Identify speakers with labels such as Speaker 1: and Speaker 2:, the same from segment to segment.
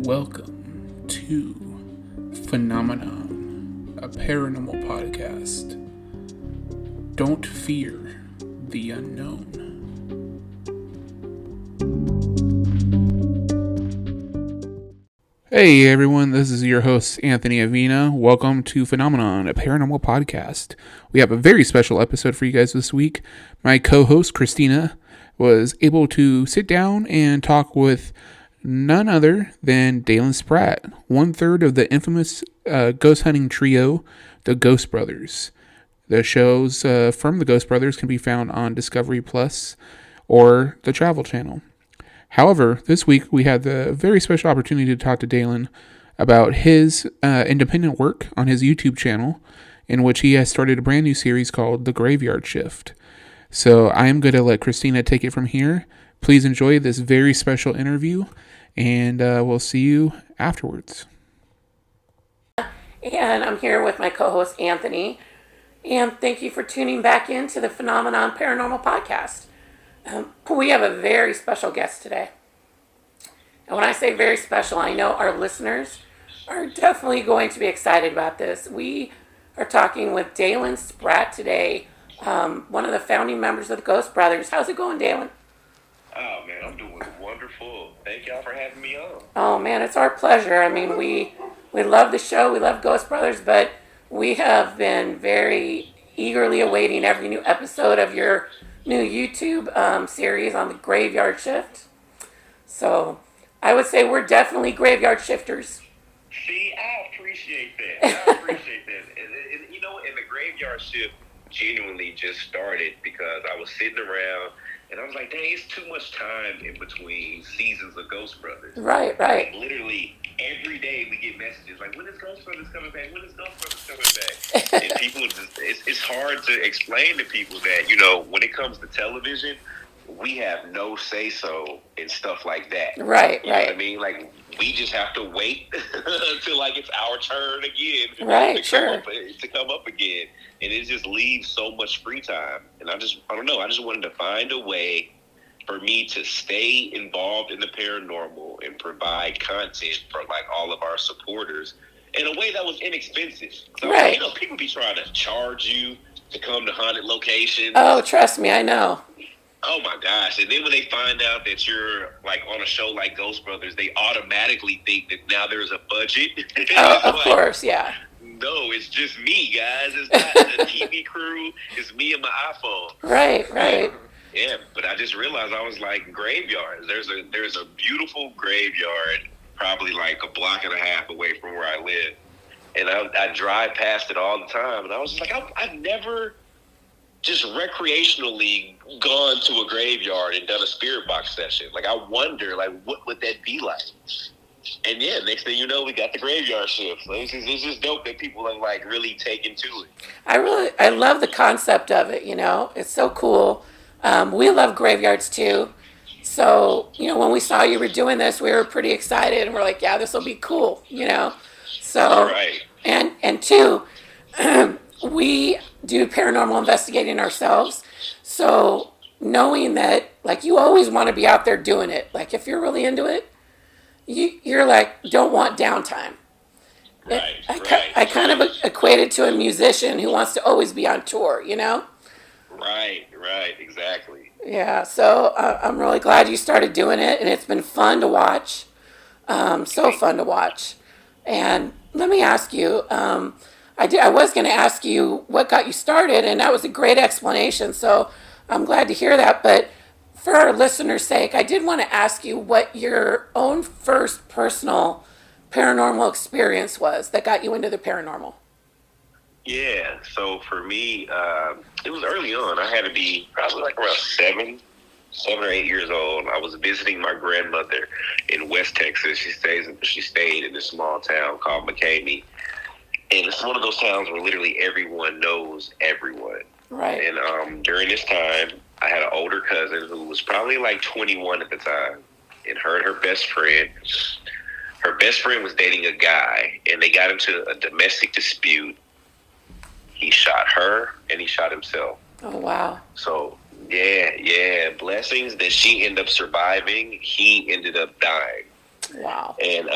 Speaker 1: Welcome to Phenomenon, a paranormal podcast. Don't fear the unknown. Hey everyone, this is your host Anthony Avina. Welcome to Phenomenon, a paranormal podcast. We have a very special episode for you guys this week. My co-host Christina was able to sit down and talk with none other than Dalen Spratt, 1/3 of the infamous ghost hunting trio, the Ghost Brothers. The shows from the Ghost Brothers can be found on Discovery Plus or the Travel Channel. However, this week we had the very special opportunity to talk to Dalen about his independent work on his YouTube channel, in which he has started a brand new series called The Graveyard Shift. So I am going to let Christina take it from here. Please enjoy this very special interview, and we'll see you afterwards.
Speaker 2: And I'm here with my co-host Anthony, and thank you for tuning back into the Phenomenon Paranormal Podcast. We have a very special guest today. And when I say very special, I know our listeners are definitely going to be excited about this. We are talking with Dalen Spratt today, one of the founding members of the Ghost Brothers. How's it going, Dalen?
Speaker 3: Oh, man, I'm doing wonderful. Thank y'all for having me on.
Speaker 2: Oh, man, it's our pleasure. I mean, we love the show. We love Ghost Brothers, but we have been very eagerly awaiting every new episode of your new YouTube series on the Graveyard Shift. So I would say we're definitely graveyard shifters.
Speaker 3: See, I appreciate that. And you know, and the Graveyard Shift genuinely just started because I was sitting around and I was like, dang, it's too much time in between seasons of Ghost Brothers.
Speaker 2: Right.
Speaker 3: Like, literally every day we get messages like, when is Ghost Brothers coming back? When is Ghost Brothers coming back? And people just, it's hard to explain to people that, you know, when it comes to television, we have no say-so in stuff like that.
Speaker 2: Right.
Speaker 3: You know what I mean? Like, we just have to wait until, like, it's our turn again.
Speaker 2: Right,
Speaker 3: to come up again. And it just leaves so much free time. And I don't know, I just wanted to find a way for me to stay involved in the paranormal and provide content for, like, all of our supporters in a way that was inexpensive. So,
Speaker 2: right.
Speaker 3: You know, people be trying to charge you to come to haunted locations.
Speaker 2: Oh, trust me, I know.
Speaker 3: Oh my gosh. And then when they find out that you're like on a show like Ghost Brothers, they automatically think that now there's a budget.
Speaker 2: Oh, of
Speaker 3: like,
Speaker 2: course, yeah.
Speaker 3: No, it's just me, guys. It's not the TV crew. It's me and my iPhone.
Speaker 2: Right.
Speaker 3: Yeah, but I just realized I was like, graveyards. There's a beautiful graveyard, probably like a block and a half away from where I live. And I drive past it all the time. And I was just like, I've never just recreationally gone to a graveyard and done a spirit box session. Like, I wonder, like, what would that be like? And yeah, next thing you know, we got the Graveyard Shift. So it's just dope that people are like really taking to it.
Speaker 2: I love the concept of it, you know. It's so cool. We love graveyards too. So, you know, when we saw you were doing this, we were pretty excited and we're like, yeah, this will be cool, you know. So,
Speaker 3: right.
Speaker 2: And two, we do paranormal investigating ourselves. So knowing that, like, you always want to be out there doing it. Like, if you're really into it, you're like, don't want downtime.
Speaker 3: Right.
Speaker 2: I kind of equate it to a musician who wants to always be on tour, you know?
Speaker 3: Right, exactly.
Speaker 2: Yeah, so I'm really glad you started doing it, and it's been fun to watch. So fun to watch. And let me ask you, I was going to ask you what got you started, and that was a great explanation, so I'm glad to hear that. But for our listeners' sake, I did want to ask you what your own first personal paranormal experience was that got you into the paranormal.
Speaker 3: Yeah, so for me, it was early on. I had to be probably like around 7 or 8 years old. I was visiting my grandmother in West Texas. She stayed in this small town called McCamey. And it's one of those towns where literally everyone knows everyone.
Speaker 2: Right.
Speaker 3: And during this time, I had an older cousin who was probably like 21 at the time. And her and her best friend was dating a guy. And they got into a domestic dispute. He shot her and he shot himself.
Speaker 2: Oh, wow.
Speaker 3: So, yeah. Blessings that she ended up surviving. He ended up dying.
Speaker 2: Wow.
Speaker 3: And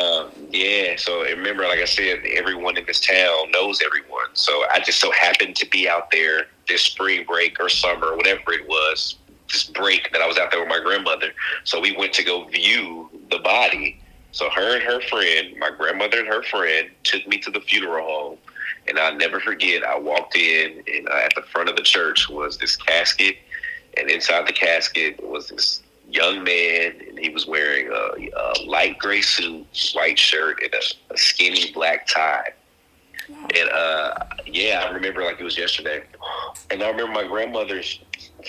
Speaker 3: so remember, like I said, everyone in this town knows everyone. So I just so happened to be out there this spring break or summer, whatever it was, this break that I was out there with my grandmother. So we went to go view the body. So her and her friend, my grandmother and her friend, took me to the funeral home. And I'll never forget, I walked in, and at the front of the church was this casket. And inside the casket was this young man, and he was wearing a light gray suit, white shirt, and a skinny black tie. And I remember like it was yesterday. And I remember my grandmother's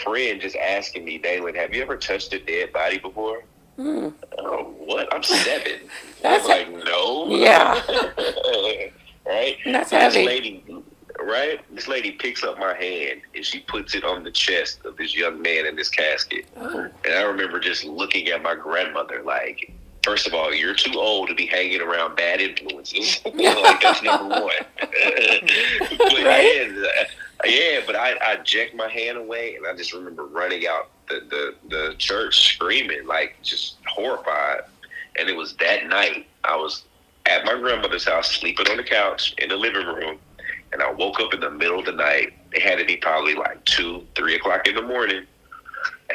Speaker 3: friend just asking me, Dalen, have you ever touched a dead body before? What? I'm 7. I was like, no.
Speaker 2: Yeah.
Speaker 3: Right?
Speaker 2: That's heavy.
Speaker 3: This lady picks up my hand and she puts it on the chest of this young man in this casket.
Speaker 2: Oh.
Speaker 3: And I remember just looking at my grandmother like, first of all, you're too old to be hanging around bad influences. Like, that's number one. But right? But I jacked my hand away, and I just remember running out the church screaming, like just horrified. And it was that night I was at my grandmother's house, sleeping on the couch in the living room, and I woke up in the middle of the night. It had to be probably like 2, 3 o'clock in the morning,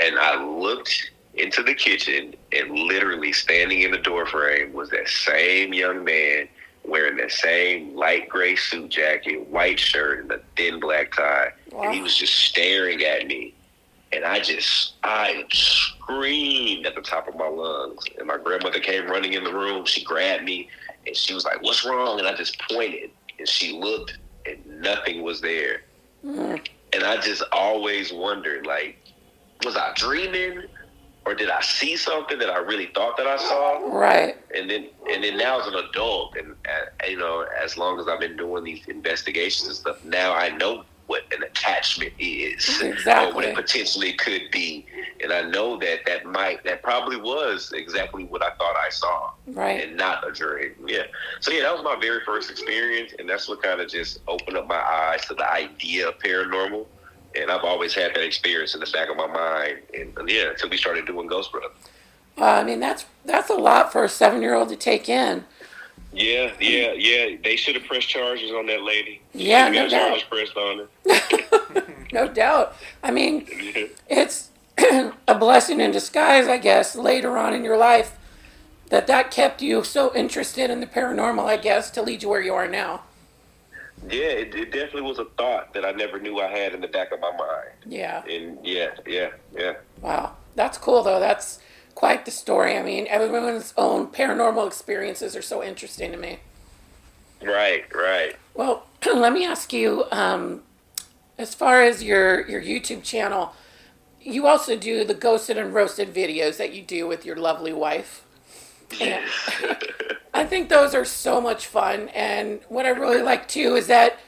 Speaker 3: and I looked into the kitchen, and literally standing in the door frame was that same young man wearing that same light gray suit jacket, white shirt, and a thin black tie. Wow. And he was just staring at me. And I screamed at the top of my lungs. And my grandmother came running in the room. She grabbed me, and she was like, what's wrong? And I just pointed, and she looked, and nothing was there. And I just always wondered, like, was I dreaming? Or did I see something that I really thought that I saw?
Speaker 2: Right.
Speaker 3: And then now as an adult, and as long as I've been doing these investigations and stuff, now I know what an attachment is.
Speaker 2: Exactly.
Speaker 3: Or what it potentially could be. And I know that probably was exactly what I thought I saw.
Speaker 2: Right.
Speaker 3: And not a dream. Yeah. So that was my very first experience, and that's what kind of just opened up my eyes to the idea of paranormal. And I've always had that experience in the back of my mind, until we started doing Ghost Brothers.
Speaker 2: I mean, that's a lot for a 7-year-old to take in. Yeah.
Speaker 3: They should have pressed charges on that lady.
Speaker 2: Yeah, no doubt.
Speaker 3: Charges pressed on her.
Speaker 2: No doubt. I mean, it's a blessing in disguise, I guess, later on in your life, that kept you so interested in the paranormal, I guess, to lead you where you are now.
Speaker 3: Yeah, it definitely was a thought that I never knew I had in the back of my mind.
Speaker 2: Yeah.
Speaker 3: And yeah.
Speaker 2: Wow. That's cool, though. That's quite the story. I mean, everyone's own paranormal experiences are so interesting to me.
Speaker 3: Right.
Speaker 2: Well, let me ask you, as far as your YouTube channel, you also do the ghosted and roasted videos that you do with your lovely wife. And I think those are so much fun. And what I really like, too, is that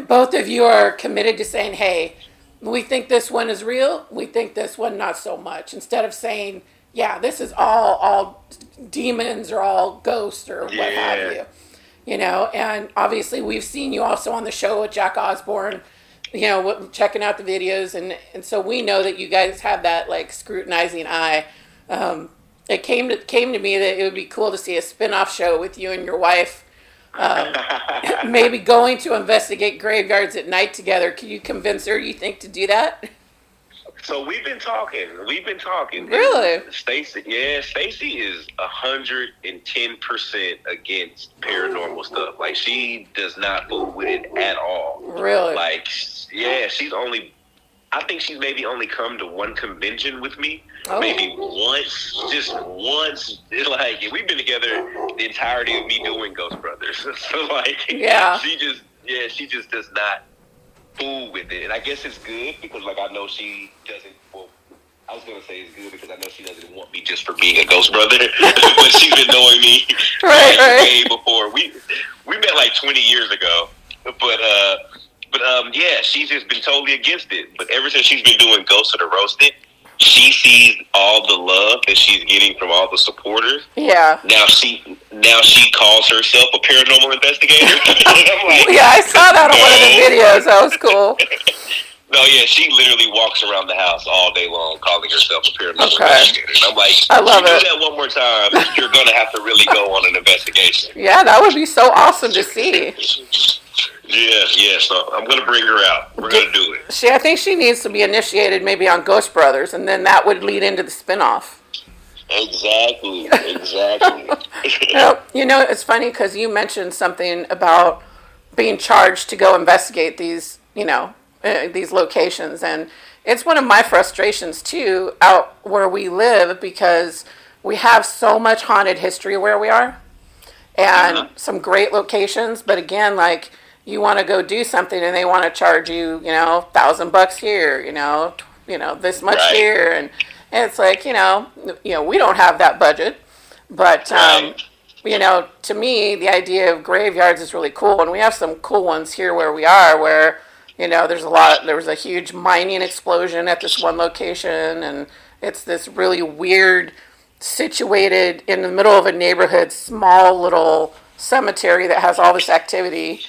Speaker 2: both of you are committed to saying, hey, we think this one is real. We think this one not so much. Instead of saying, yeah, this is all demons or all ghosts or what have you. And obviously we've seen you also on the show with Jack Osborne, checking out the videos. And so we know that you guys have that, like, scrutinizing eye. It came to me that it would be cool to see a spin-off show with you and your wife, maybe going to investigate graveyards at night together. Can you convince her, you think, to do that?
Speaker 3: So we've been talking.
Speaker 2: Really?
Speaker 3: Stacy is 110% against paranormal stuff. Like, she does not fool with it at all.
Speaker 2: Really?
Speaker 3: Like, I think she's maybe only come to one convention with me. Oh. Maybe once, just once. Like, we've been together the entirety of me doing Ghost Brothers. So, like, she just does not fool with it. And I guess it's good because, like, I know she doesn't, I was going to say it's good because I know she doesn't want me just for being a Ghost Brother. But she's been knowing me way before. We met like 20 years ago. But she's just been totally against it. But ever since she's been doing Ghost of the Roasted, she sees all the love that she's getting from all the supporters. Yeah. Now she calls herself a paranormal investigator. I'm like,
Speaker 2: I saw that on one of the videos. That was cool.
Speaker 3: No, yeah, she literally walks around the house all day long calling herself a paranormal investigator. And I'm like,
Speaker 2: I love
Speaker 3: you
Speaker 2: it.
Speaker 3: do that one more time, you're going to have to really go on an investigation.
Speaker 2: Yeah, that would be so awesome to see.
Speaker 3: Yeah, so I'm going to bring her out. We're going to do it.
Speaker 2: I think she needs to be initiated maybe on Ghost Brothers, and then that would lead into the spinoff.
Speaker 3: Exactly.
Speaker 2: It's funny because you mentioned something about being charged to go investigate these, these locations. And it's one of my frustrations, too, out where we live, because we have so much haunted history where we are and some great locations. But again, like, you want to go do something and they want to charge you, $1,000 here, this much here. And it's like, we don't have that budget. But, to me, the idea of graveyards is really cool. And we have some cool ones here where we are, where, there was a huge mining explosion at this one location. And it's this really weird, situated in the middle of a neighborhood, small little cemetery that has all this activity.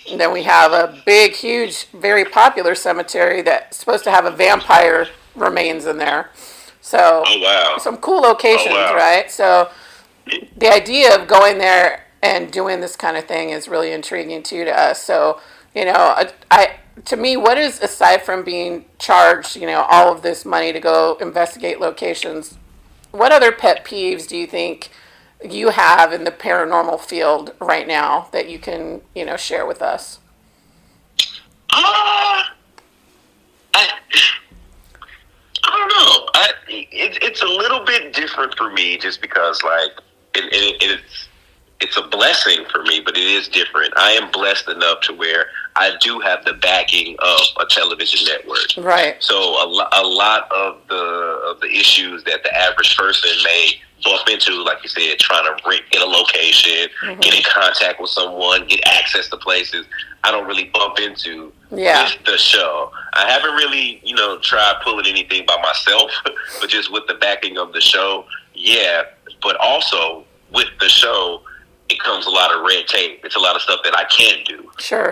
Speaker 2: And then we have a big, huge, very popular cemetery that's supposed to have a vampire remains in there. So, some cool locations, right? So, the idea of going there and doing this kind of thing is really intriguing too to us. So, to me, what is, aside from being charged, all of this money to go investigate locations, what other pet peeves do you think you have in the paranormal field right now that you can, share with us?
Speaker 3: I don't know. It's a little bit different for me, just because, like, it's a blessing for me, but it is different. I am blessed enough to where I do have the backing of a television network.
Speaker 2: Right.
Speaker 3: So a lot of the issues that the average person may bump into, like you said, trying to get a location, get in contact with someone, get access to places, I don't really bump into with the show. I haven't really, tried pulling anything by myself, but just with the backing of the show, yeah. But also with the show, it comes a lot of red tape. It's a lot of stuff that I can't do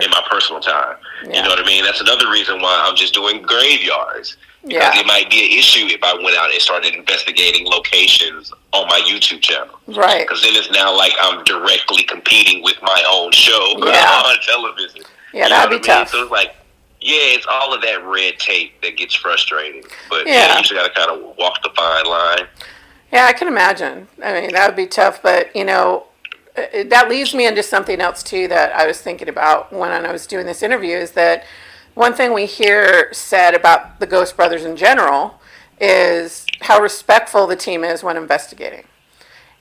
Speaker 3: in my personal time. Yeah. You know what I mean? That's another reason why I'm just doing graveyards. Because it might be an issue if I went out and started investigating locations on my YouTube channel.
Speaker 2: Right.
Speaker 3: Because then it's now like I'm directly competing with my own show on television.
Speaker 2: Yeah, that'd be tough.
Speaker 3: So it's like, it's all of that red tape that gets frustrating. But you just got to kind of walk the fine line.
Speaker 2: Yeah, I can imagine. I mean, that would be tough. But, that leads me into something else, too, that I was thinking about when I was doing this interview, is that one thing we hear said about the Ghost Brothers in general is how respectful the team is when investigating.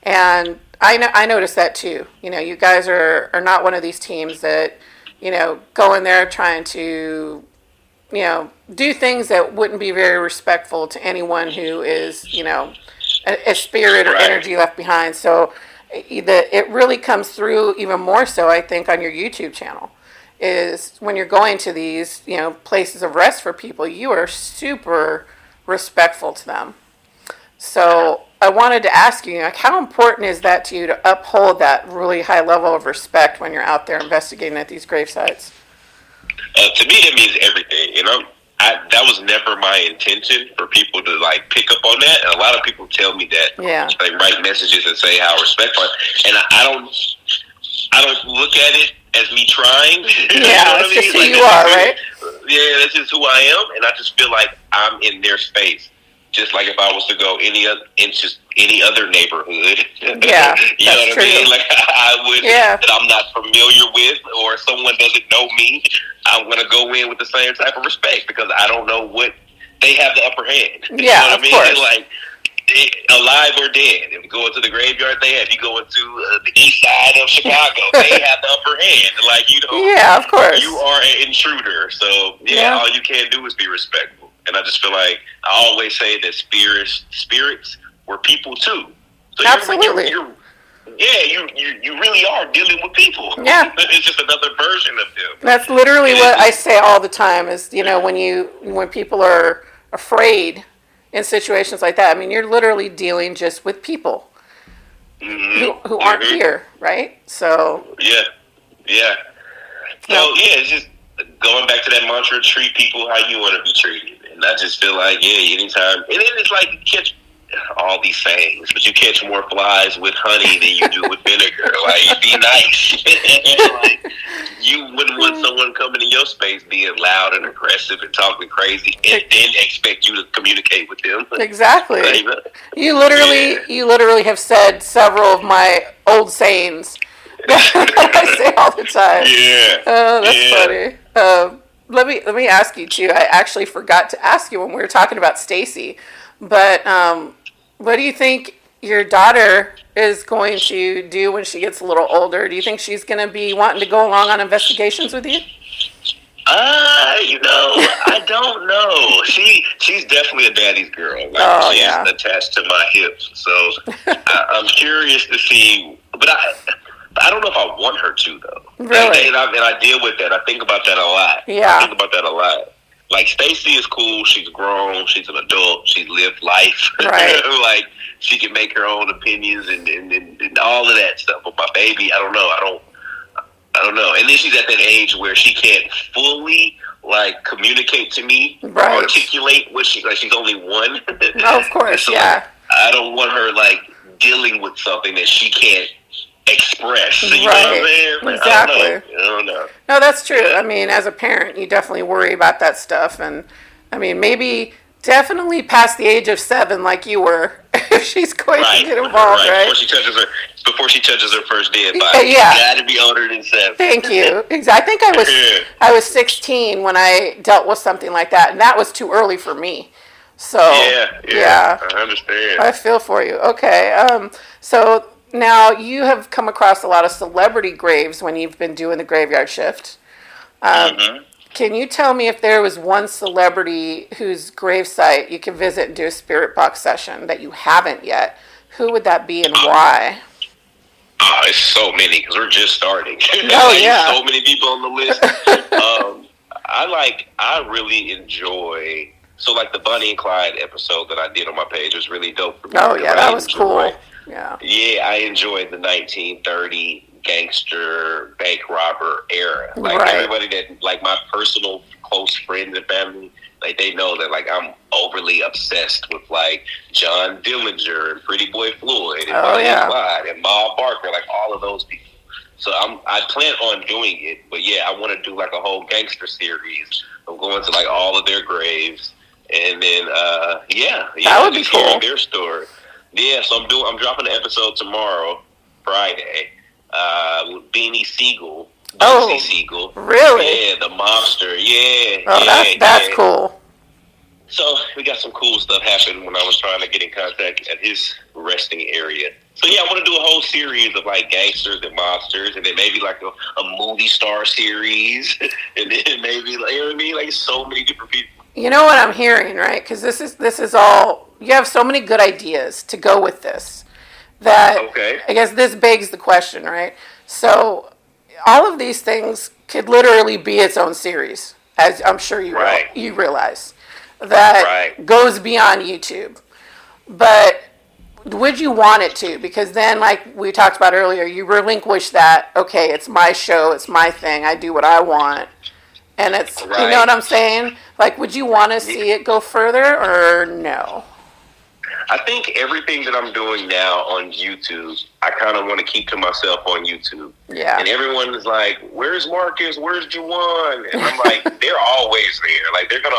Speaker 2: And I noticed that, too. You guys are not one of these teams that, go in there trying to, do things that wouldn't be very respectful to anyone who is, a spirit or energy left behind. So it really comes through even more so, I think, on your YouTube channel, is when you're going to these, places of rest for people, you are super respectful to them. So I wanted to ask you, how important is that to you to uphold that really high level of respect when you're out there investigating at these grave sites?
Speaker 3: To me, that means everything. That was never my intention for people to like pick up on that. And a lot of people tell me that.
Speaker 2: Yeah.
Speaker 3: They write messages and say how respectful. And I don't look at it as me trying.
Speaker 2: Yeah, that's just who you are, right?
Speaker 3: Yeah, that's just who I am, and I just feel like I'm in their space. Just like if I was to go into any other neighborhood.
Speaker 2: Yeah,
Speaker 3: you know what I mean? Like I would, that I'm not familiar with, or someone doesn't know me, I'm going to go in with the same type of respect, because I don't know what, they have the upper hand.
Speaker 2: Yeah,
Speaker 3: you know what I mean?
Speaker 2: Course.
Speaker 3: Like, alive or dead. If you go into the graveyard, if you go into the east side of Chicago, they have the upper hand. Like,
Speaker 2: yeah, of course.
Speaker 3: You are an intruder. So, all you can do is be respectful. And I just feel like I always say that spirits were people too. So
Speaker 2: absolutely.
Speaker 3: You really are dealing with people.
Speaker 2: Yeah.
Speaker 3: It's just another version of them.
Speaker 2: That's literally what I say all the time is, when people are afraid in situations like that, I mean, you're literally dealing just with people who aren't here, right? So.
Speaker 3: Yeah. So, it's just, going back to that mantra, treat people how you want to be treated. And I just feel like, yeah, anytime. And then it's like you catch all these sayings, but you catch more flies with honey than you do with vinegar. Like, be nice. Like, you wouldn't want someone coming in your space being loud and aggressive and talking crazy and then expect you to communicate with them.
Speaker 2: Exactly.
Speaker 3: Like,
Speaker 2: You literally have said several of my old sayings that I say all the time.
Speaker 3: Yeah.
Speaker 2: Oh, that's funny. Let me ask you too. I actually forgot to ask you when we were talking about Stacy, but what do you think your daughter is going to do when she gets a little older? Do you think she's going to be wanting to go along on investigations with you?
Speaker 3: I don't know. She's definitely a daddy's girl. Like, she's attached to my hips, so I'm curious to see. But I don't know if I want her to, though.
Speaker 2: Really?
Speaker 3: And I deal with that. I think about that a lot.
Speaker 2: Yeah.
Speaker 3: I think about that a lot. Like, Stacy is cool. She's grown. She's an adult. She's lived life.
Speaker 2: Right.
Speaker 3: Like, she can make her own opinions and all of that stuff. But my baby, I don't know. I don't know. And then she's at that age where she can't fully, like, communicate to me,
Speaker 2: right,
Speaker 3: articulate what she's only one.
Speaker 2: No, of course,
Speaker 3: so,
Speaker 2: yeah.
Speaker 3: I don't want her, like, dealing with something that she can't express. You
Speaker 2: right.
Speaker 3: know what I'm saying? Like,
Speaker 2: exactly.
Speaker 3: I don't know.
Speaker 2: No, that's true. I mean, as a parent, you definitely worry about that stuff. And, I mean, maybe definitely past the age of 7 like you were, if she's going to get involved, right?
Speaker 3: Before she touches her first dead body.
Speaker 2: Yeah.
Speaker 3: Got to be older than 7.
Speaker 2: Thank you. Exactly. I think I was 16 when I dealt with something like that, and that was too early for me. So yeah,
Speaker 3: I understand.
Speaker 2: I feel for you. Okay. So now you have come across a lot of celebrity graves when you've been doing the graveyard shift. Can you tell me if there was one celebrity whose gravesite you can visit and do a spirit box session that you haven't yet? Who would that be and why?
Speaker 3: It's so many because we're just starting.
Speaker 2: Oh, yeah.
Speaker 3: So many people on the list. I really enjoy, so like the Bonnie and Clyde episode that I did on my page was really dope for me.
Speaker 2: Oh, yeah, that was cool. Yeah.
Speaker 3: Yeah, I enjoyed the 1930 gangster bank robber era. Like, everybody that, like, my personal close friends and family, like, they know that, like, I'm overly obsessed with, like, John Dillinger and Pretty Boy Floyd and Bonnie and Clyde and Ma Barker, like, all of those people. So I plan on doing it, but yeah, I want to do, like, a whole gangster series of going to, like, all of their graves, and then that
Speaker 2: would be cool.
Speaker 3: Hearing their story. Yeah, so I'm dropping an episode tomorrow, Friday, with Beanie Siegel.
Speaker 2: Oh,
Speaker 3: Siegel.
Speaker 2: Really?
Speaker 3: Yeah, the mobster. Yeah.
Speaker 2: Oh, that's cool.
Speaker 3: So we got some cool stuff happen when I was trying to get in contact at his resting area. So yeah, I want to do a whole series of like gangsters and mobsters, and then maybe like a movie star series, and then maybe, like, you know what I mean, like so many different people.
Speaker 2: You know what I'm hearing, right? Because this is all, you have so many good ideas to go with this that I guess this begs the question, right? So all of these things could literally be its own series, as I'm sure you realize, that goes beyond YouTube. But would you want it to? Because then, like we talked about earlier, you relinquish that, okay, it's my show, it's my thing, I do what I want. And it's, you know what I'm saying? Like, would you want to see it go further or no?
Speaker 3: I think everything that I'm doing now on YouTube, I kind of want to keep to myself on YouTube.
Speaker 2: Yeah.
Speaker 3: And everyone is like, "Where's Marcus? Where's Juwan?" And I'm like, "They're always there. Like, they're gonna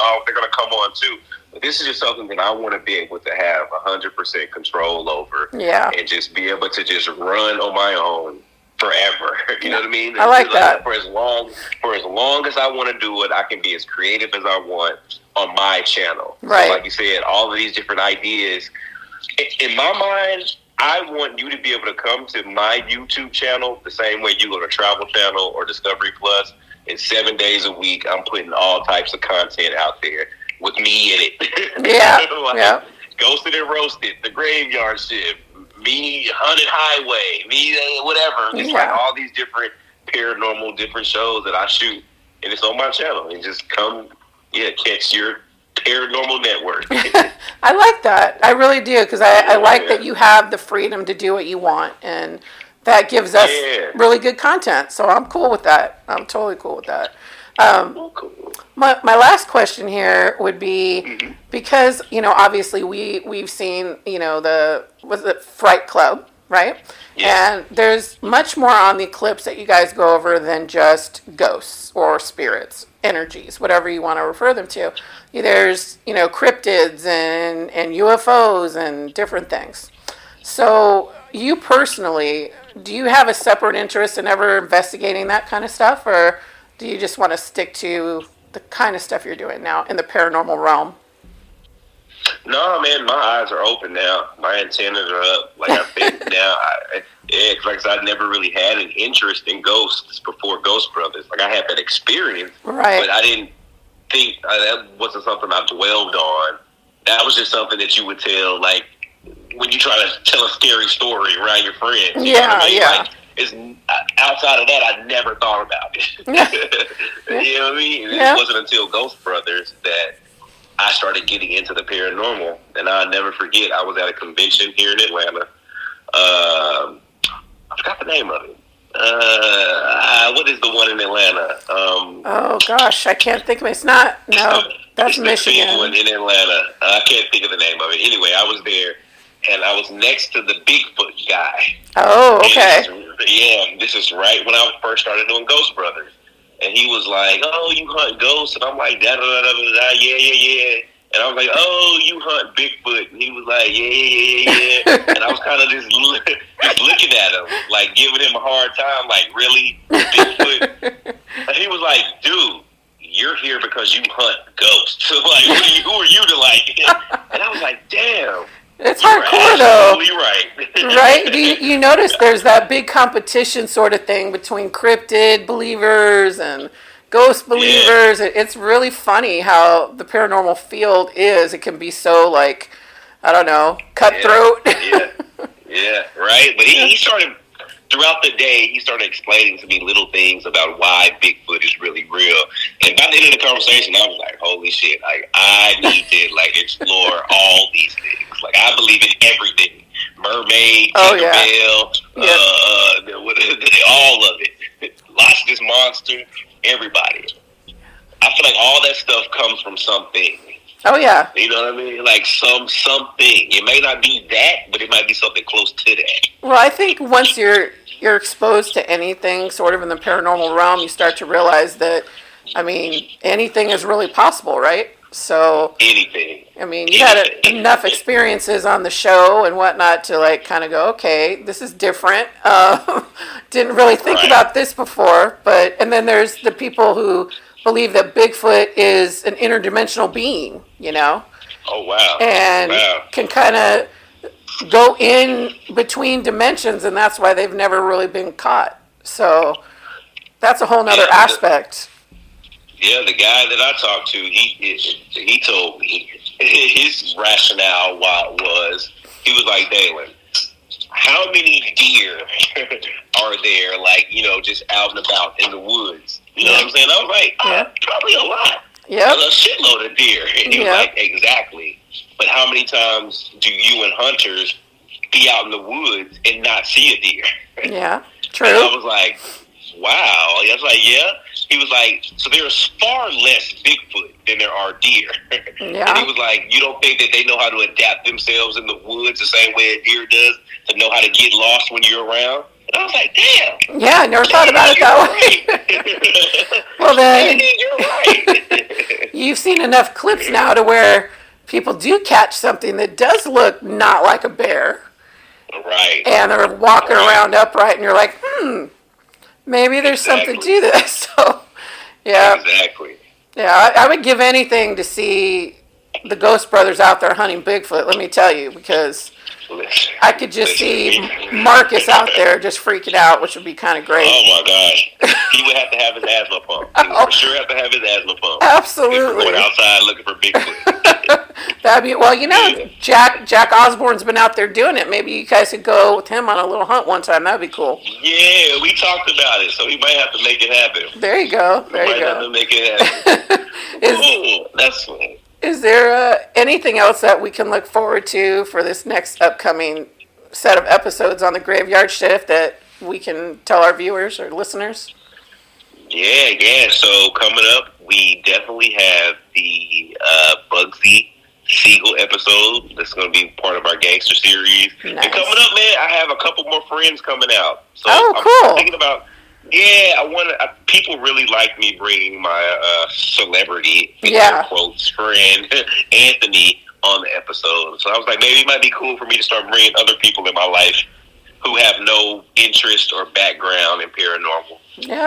Speaker 3: come on too." But this is just something that I want to be able to have 100% control over. Yeah. And just be able to just run on my own forever. You know what I mean?
Speaker 2: I like that.
Speaker 3: For as long as I want to do it, I can be as creative as I want on my channel.
Speaker 2: Right.
Speaker 3: So like you said, all of these different ideas. In my mind, I want you to be able to come to my YouTube channel the same way you go to Travel Channel or Discovery Plus. And 7 days a week, I'm putting all types of content out there with me in it.
Speaker 2: Yeah.
Speaker 3: Ghosted and Roasted, The Graveyard Shift, me, Haunted Highway, me, whatever. Just like all these different paranormal, different shows that I shoot. And it's on my channel. And just come, catch your paranormal network.
Speaker 2: I like that. I really do, because I like that you have the freedom to do what you want. And that gives us really good content. So I'm cool with that. I'm totally cool with that.
Speaker 3: Oh, cool.
Speaker 2: My last question here would be, because, obviously we've seen, was it Fright Club, right?
Speaker 3: Yeah.
Speaker 2: And there's much more on the clips that you guys go over than just ghosts or spirits, energies, whatever you want to refer them to. There's, cryptids and UFOs and different things. So you personally, do you have a separate interest in ever investigating that kind of stuff, or do you just want to stick to the kind of stuff you're doing now in the paranormal realm?
Speaker 3: No, man, my eyes are open now. My antennas are up. Like, I think now, like I said, I never really had an interest in ghosts before Ghost Brothers. Like, I had that experience,
Speaker 2: Right.
Speaker 3: but I didn't think that wasn't something I dwelled on. That was just something that you would tell, like, when you try to tell a scary story around your friends. You know what I mean?
Speaker 2: Yeah.
Speaker 3: Like, it's, outside of that, I never thought about it. You know what I mean?
Speaker 2: Yeah.
Speaker 3: It wasn't until Ghost Brothers that I started getting into the paranormal, and I'll never forget, I was at a convention here in Atlanta. I forgot the name of it. What is the one in Atlanta?
Speaker 2: Oh gosh, I can't think of it. It's not. No, that's
Speaker 3: it's
Speaker 2: Michigan.
Speaker 3: The big one in Atlanta. I can't think of the name of it. Anyway, I was there, and I was next to the Bigfoot guy.
Speaker 2: Oh, okay.
Speaker 3: And this is right when I first started doing Ghost Brothers. And he was like, "Oh, you hunt ghosts?" And I'm like, "Da da da da da, yeah." And I was like, "Oh, you hunt Bigfoot?" And he was like, "Yeah." And I was kind of just looking at him, like giving him a hard time, like, "Really, Bigfoot?" And he was like, "Dude, you're here because you hunt ghosts. So, like, who are you to like?" And I was like, "Damn."
Speaker 2: It's hardcore though.
Speaker 3: You're right.
Speaker 2: Right? You notice there's that big competition sort of thing between cryptid believers and ghost believers. Yeah. It's really funny how the paranormal field is. It can be so, like, I don't know, cutthroat.
Speaker 3: Yeah, right. But he started, throughout the day, he started explaining to me little things about why Bigfoot is really real. And by the end of the conversation, I was like, holy shit, I need to, like, explore all these things. Like, I believe in everything. Mermaid, Tinkerbell, all of it. Loch Ness Monster, everybody. I feel like all that stuff comes from something.
Speaker 2: Oh, yeah.
Speaker 3: You know what I mean? Like something. It may not be that, but it might be something close to that.
Speaker 2: Well, I think once you're exposed to anything sort of in the paranormal realm, you start to realize that, I mean, anything is really possible, right? So
Speaker 3: anything.
Speaker 2: I mean, you had enough experiences on the show and whatnot to, like, kind of go, okay, this is different. Didn't really think about this before, and then there's the people who believe that Bigfoot is an interdimensional being, you know?
Speaker 3: Oh, wow.
Speaker 2: And can kind of go in between dimensions, and that's why they've never really been caught. So that's a whole nother aspect.
Speaker 3: The guy that I talked to, he told me his rationale was, he was like, Dalen, how many deer are there, like, you know, just out and about in the woods? You know what I'm saying? I was like, probably a lot.
Speaker 2: Yeah.
Speaker 3: A shitload of deer. And he was like, exactly. But how many times do you and hunters be out in the woods and not see a deer?
Speaker 2: Yeah, true.
Speaker 3: And I was like, wow. I was like, yeah. He was like, so there's far less Bigfoot than there are deer.
Speaker 2: Yeah.
Speaker 3: And he was like, you don't think that they know how to adapt themselves in the woods the same way a deer does to know how to get lost when you're around? And I was like, damn.
Speaker 2: Yeah, I never thought about it that way. Well, then,
Speaker 3: you're right.
Speaker 2: You've seen enough clips now to where people do catch something that does look not like a bear.
Speaker 3: Right.
Speaker 2: And they're walking around upright, and you're like, maybe there's something to this. So, yeah.
Speaker 3: Exactly.
Speaker 2: Yeah, I would give anything to see the Ghost Brothers out there hunting Bigfoot, let me tell you, because I could just see Marcus out there just freaking out, which would be kind of great.
Speaker 3: Oh, my gosh. He would have to have his asthma pump. He would for sure have to have his asthma pump.
Speaker 2: Absolutely.
Speaker 3: Going outside looking for Bigfoot.
Speaker 2: That'd be, well, you know, Jack Osborne's been out there doing it. Maybe you guys could go with him on a little hunt one time. That'd be cool.
Speaker 3: Yeah, we talked about it, so he might have to make it happen.
Speaker 2: There you go. There you go.
Speaker 3: Might have to make it happen. Cool. That's funny.
Speaker 2: Is there anything else that we can look forward to for this next upcoming set of episodes on the Graveyard Shift that we can tell our viewers or listeners?
Speaker 3: Yeah. So coming up, we definitely have the Bugsy Siegel episode. That's going to be part of our gangster series.
Speaker 2: Nice.
Speaker 3: And coming up, man, I have a couple more friends coming out. So
Speaker 2: cool.
Speaker 3: I'm thinking about. Yeah, I want to. People really like me bringing my celebrity, quotes, friend Anthony on the episode. So I was like, maybe it might be cool for me to start bringing other people in my life who have no interest or background in paranormal,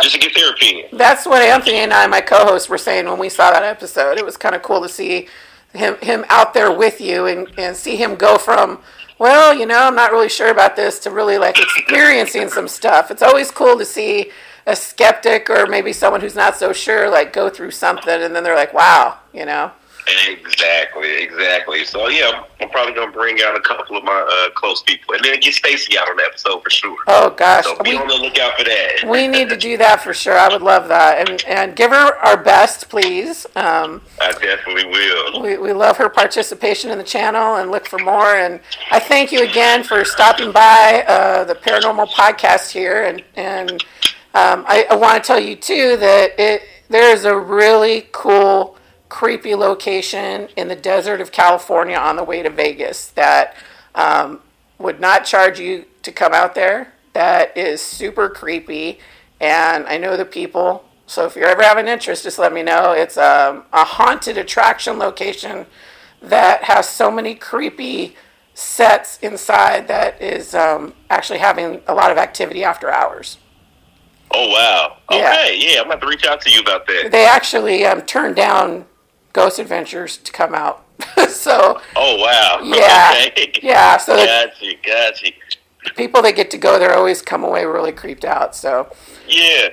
Speaker 3: just to get their opinion.
Speaker 2: That's what Anthony and I, my co-host, were saying when we saw that episode. It was kind of cool to see him out there with you and see him go from, well, I'm not really sure about this, to really like experiencing some stuff. It's always cool to see a skeptic or maybe someone who's not so sure like go through something and then they're like, wow,
Speaker 3: Exactly. So yeah, I'm probably gonna bring out a couple of my close people, and then get Stacy out on the episode for sure.
Speaker 2: Oh gosh,
Speaker 3: so be on the lookout for that.
Speaker 2: We need to do that for sure. I would love that, and give her our best, please.
Speaker 3: I definitely will.
Speaker 2: We love her participation in the channel, and look for more. And I thank you again for stopping by the Paranormal Podcast here, and I want to tell you too that there is a really cool, creepy location in the desert of California on the way to Vegas that would not charge you to come out there. That is super creepy, and I know the people, so if you're ever having interest, just let me know. It's a haunted attraction location that has so many creepy sets inside that is actually having a lot of activity after hours.
Speaker 3: Oh wow. Okay, yeah, I'm gonna have to reach out to you about that.
Speaker 2: They actually turned down Ghost Adventures to come out. So.
Speaker 3: Oh wow.
Speaker 2: Yeah.
Speaker 3: Okay.
Speaker 2: Yeah. So
Speaker 3: Gotcha.
Speaker 2: People that get to go there always come away really creeped out. So.
Speaker 3: Yeah.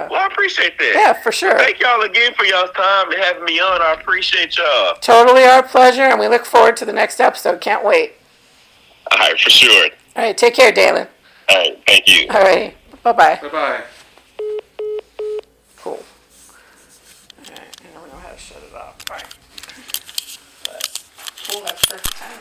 Speaker 3: Well, I appreciate that.
Speaker 2: Yeah, for sure.
Speaker 3: Thank y'all again for y'all's time and having me on. I appreciate y'all.
Speaker 2: Totally our pleasure, and we look forward to the next episode. Can't wait.
Speaker 3: All right, for sure.
Speaker 2: All right, take care, Dalen.
Speaker 3: All right, thank you.
Speaker 2: All right, bye-bye.
Speaker 1: Bye-bye.
Speaker 2: Cool. All right, I don't know how to shut it off. All right. But, cool, that's perfect timing.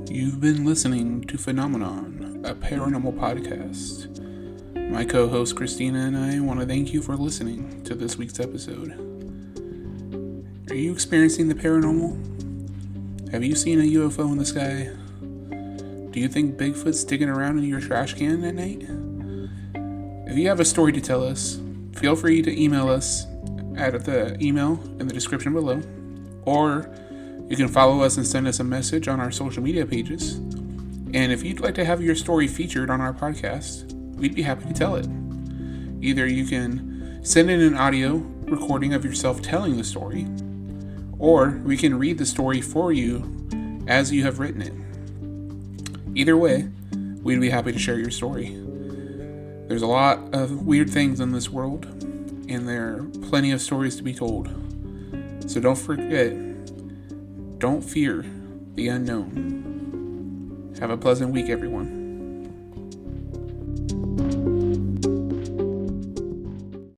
Speaker 1: You've been listening to Phenomenon, a paranormal podcast. My co-host Christina and I want to thank you for listening to this week's episode. Are you experiencing the paranormal? Have you seen a UFO in the sky? Do you think Bigfoot's sticking around in your trash can at night? If you have a story to tell us, feel free to email us at the email in the description below, or you can follow us and send us a message on our social media pages. And if you'd like to have your story featured on our podcast, we'd be happy to tell it. Either you can send in an audio recording of yourself telling the story, or we can read the story for you as you have written it. Either way, we'd be happy to share your story. There's a lot of weird things in this world, and there are plenty of stories to be told. So don't forget, don't fear the unknown. Have a pleasant week, everyone.